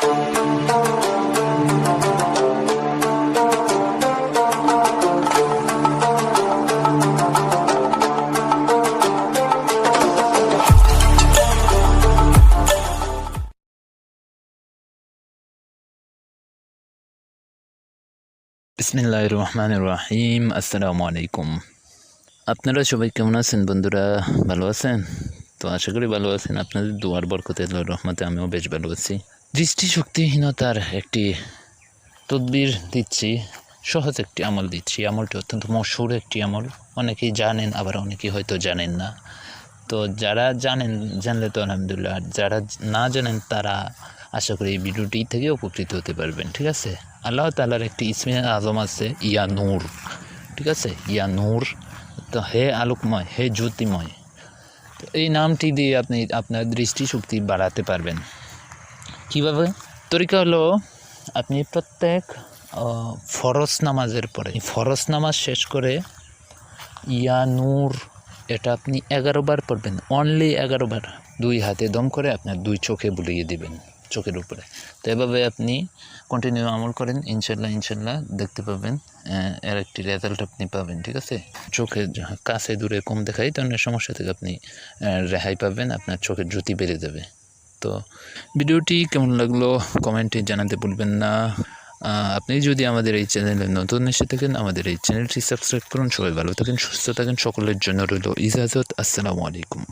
বিসমিল্লাহির রহমানির রহিম। আসসালামু আলাইকুম। আপনারা সবাই কেমন আছেন বন্ধুরা? ভালো আছেন তো? আশা করি ভালো আছেন। আপনাদের দুয়ার বরকতে আল্লাহর রহমতে আমিও বেশ ভালো আছি। দৃষ্টিশক্তিহীনতার একটি তদবির দিচ্ছি, সহজ একটি আমল দিচ্ছি। আমলটি অত্যন্ত মশহুর একটি আমল, অনেকেই জানেন, আবার অনেকেই হয়তো জানেন না। তো যারা জানলে তো আলহামদুলিল্লাহ, আর যারা না জানেন তারা আশা করি এই ভিডিওটি থেকে উপকৃত হতে পারবেন। ঠিক আছে? আল্লাহ তাআলার একটি ইসমে আজম আছে, ইয়া নূর। ঠিক আছে? ইয়া নূর, তো হে আলোকময়, হে জ্যোতিময়। তো এই নামটি দিয়ে আপনি আপনার দৃষ্টিশক্তি বাড়াতে পারবেন। কীভাবে? তরিকা হলো, আপনি প্রত্যেক ফরজ নামাজের পরে, ফরজ নামাজ শেষ করে ইয়া নূর এটা আপনি 11 বার পড়বেন, অনলি 11 বার। 2 হাতে দম করে আপনার 2 চোখে বুলিয়ে দিবেন, চোখের উপরে। তো এভাবে আপনি কন্টিনিউ আমল করেন, ইনশাল্লাহ দেখতে পাবেন এর একটি রেজাল্ট আপনি পাবেন। ঠিক আছে? চোখে কাছে দূরে কম দেখায় ধরনের সমস্যা থেকে আপনি রেহাই পাবেন, আপনার চোখের জ্যোতি বেড়ে যাবে। তো ভিডিওটি কেমন লাগলো কমেন্টে জানাতে ভুলবেন না। আপনি যদি আমাদের এই চ্যানেলে নতুন এসে থাকেন, আমাদের এই চ্যানেলটি সাবস্ক্রাইব করুন। সবাই ভালো থাকেন, সুস্থ থাকেন। সকলের জন্য রইল ইজাজত। আসসালামু আলাইকুম।